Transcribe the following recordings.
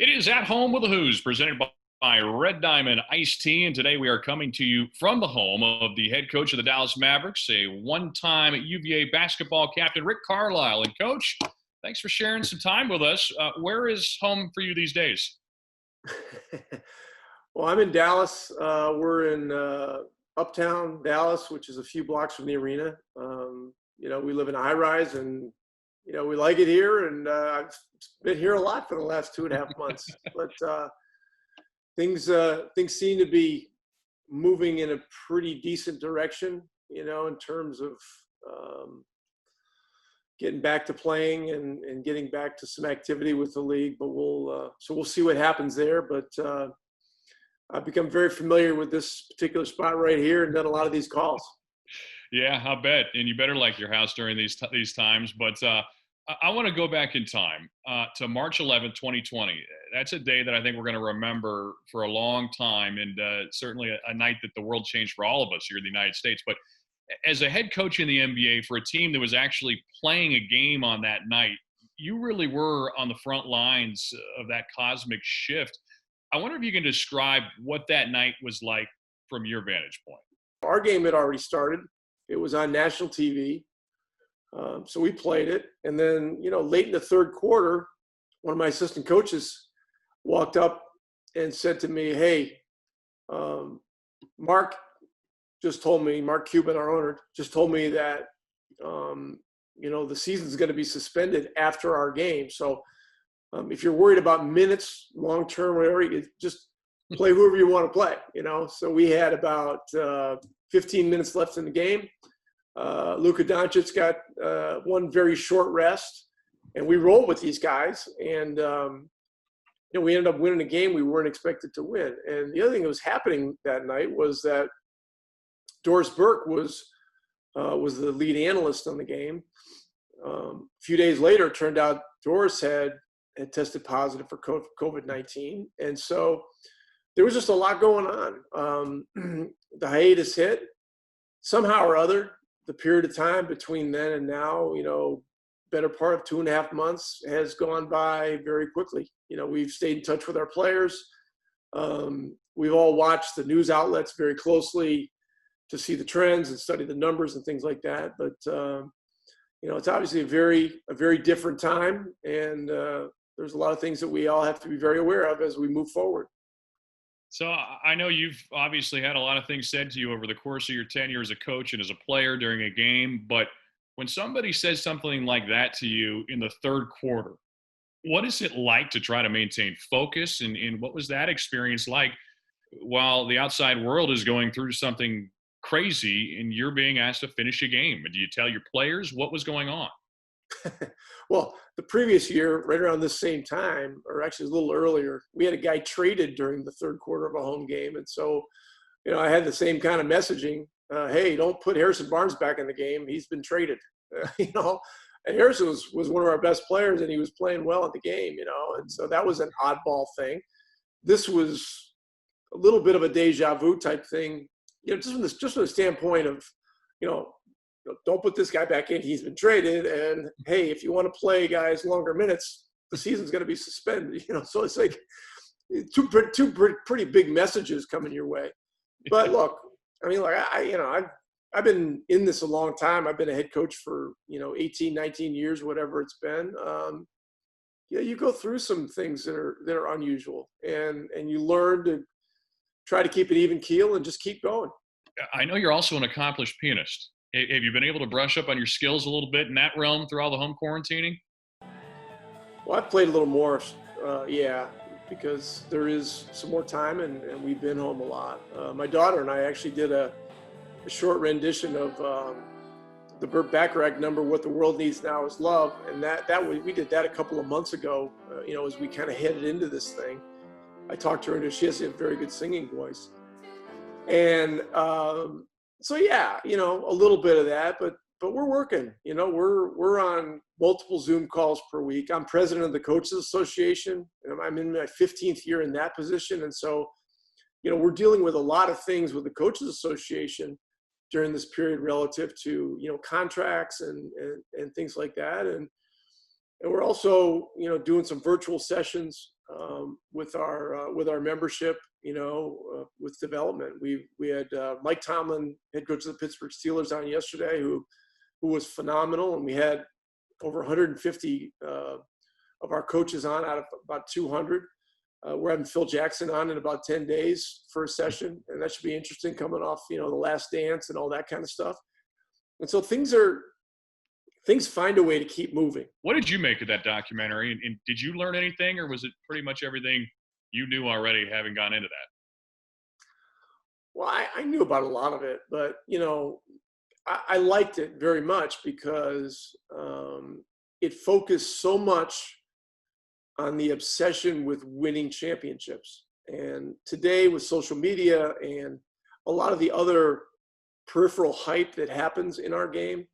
It is At Home with the HOOS, presented by Red Diamond Iced Tea. And today we are coming to you from the home of the head coach of the Dallas Mavericks, a one-time UVA basketball captain, Rick Carlisle. And, Coach, thanks for sharing some time with us. Where is home for you these days? Well, I'm in Dallas. We're in uptown Dallas, which is a few blocks from the arena. We live in a high rise, and we like it here. And I've been here a lot for the last 2.5 months. But things seem to be moving in a pretty decent direction. In terms of getting back to playing and getting back to some activity with the league. But we'll see what happens there. But I've become very familiar with this particular spot right here and done a lot of these calls. Yeah, I bet. And you better like your house during these times. But I want to go back in time to March 11th, 2020. That's a day that I think we're going to remember for a long time, and certainly a night that the world changed for all of us here in the United States. But as a head coach in the NBA for a team that was actually playing a game on that night, you really were on the front lines of that cosmic shift. I wonder if you can describe what that night was like from your vantage point. Our game had already started. It was on national TV. So we played it. And then, late in the third quarter, one of my assistant coaches walked up and said to me, "Hey, Mark Cuban, our owner, just told me that, the season's going to be suspended after our game. So if you're worried about minutes, long-term, whatever, you just play whoever you want to play, So we had about 15 minutes left in the game. Luka Doncic got one very short rest, and we rolled with these guys. And, we ended up winning a game we weren't expected to win. And the other thing that was happening that night was that Doris Burke was the lead analyst on the game. A few days later, it turned out Doris had tested positive for COVID-19. And so there was just a lot going on. The hiatus hit. Somehow or other, the period of time between then and now, better part of 2.5 months has gone by very quickly. We've stayed in touch with our players. We've all watched the news outlets very closely to see the trends and study the numbers and things like that. But, it's obviously a very different time. And there's a lot of things that we all have to be very aware of as we move forward. So I know you've obviously had a lot of things said to you over the course of your tenure as a coach and as a player during a game. But when somebody says something like that to you in the third quarter, what is it like to try to maintain focus? And what was that experience like while the outside world is going through something crazy and you're being asked to finish a game? Do you tell your players what was going on? Well, the previous year, right around this same time, or actually a little earlier, we had a guy traded during the third quarter of a home game. And so, I had the same kind of messaging. Hey, don't put Harrison Barnes back in the game. He's been traded, And Harrison was one of our best players, and he was playing well in the game, And so that was an oddball thing. This was a little bit of a deja vu type thing, just from the standpoint of, don't put this guy back in. He's been traded. And, hey, if you want to play guys longer minutes, the season's going to be suspended. So it's like two pretty big messages coming your way. But look, I've been in this a long time. I've been a head coach for, 18, 19 years, whatever it's been. You go through some things that are unusual, and you learn to try to keep an even keel and just keep going. I know you're also an accomplished pianist. Have you been able to brush up on your skills a little bit in that realm through all the home quarantining? Well, I've played a little more, because there is some more time, and we've been home a lot. My daughter and I actually did a short rendition of the Burt Bacharach number, "What the World Needs Now Is Love," and we did that a couple of months ago, as we kind of headed into this thing. I talked to her, and she has a very good singing voice. And so, a little bit of that, but we're working, we're on multiple Zoom calls per week. I'm president of the Coaches Association, and I'm in my 15th year in that position. And so, we're dealing with a lot of things with the Coaches Association during this period relative to, contracts and things like that. And we're also, doing some virtual sessions with our membership, with development. We had Mike Tomlin, head coach of the Pittsburgh Steelers, on yesterday, who was phenomenal, and we had over 150 of our coaches on out of about 200. We're having Phil Jackson on in about 10 days for a session, and that should be interesting, coming off the Last Dance and all that kind of stuff. And so things find a way to keep moving. What did you make of that documentary? And did you learn anything, or was it pretty much everything you knew already, having gone into that? Well, I knew about a lot of it, but I liked it very much because it focused so much on the obsession with winning championships. And today, with social media and a lot of the other peripheral hype that happens in our game,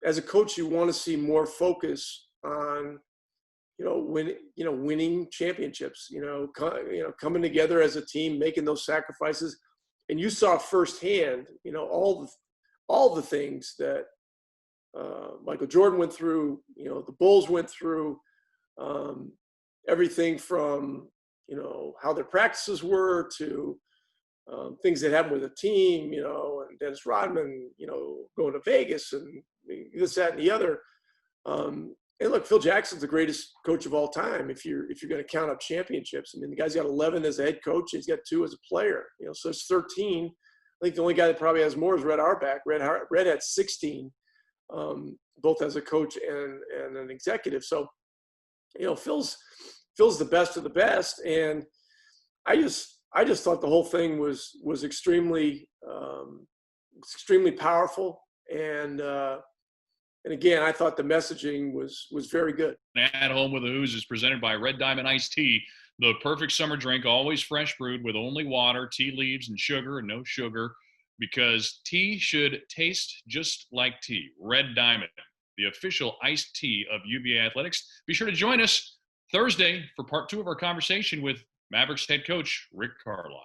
as a coach, you want to see more focus on, winning championships, coming together as a team, making those sacrifices. And you saw firsthand, all the things that Michael Jordan went through, the Bulls went through, everything from, how their practices were to things that happened with the team, and Dennis Rodman, going to Vegas and this, that, and the other. And look, Phil Jackson's the greatest coach of all time. If you're going to count up championships, I mean, the guy's got 11 as a head coach. He's got 2 as a player. So it's 13. I think the only guy that probably has more is Red Auerbach. Red had 16, both as a coach and an executive. So, Phil's the best of the best, and I just thought the whole thing was extremely powerful, and again, I thought the messaging was very good. At Home with the HOOS is presented by Red Diamond Iced Tea, the perfect summer drink, always fresh brewed with only water, tea leaves, and sugar, and no sugar, because tea should taste just like tea. Red Diamond, the official iced tea of UVA Athletics. Be sure to join us Thursday for part 2 of our conversation with Mavericks head coach Rick Carlisle.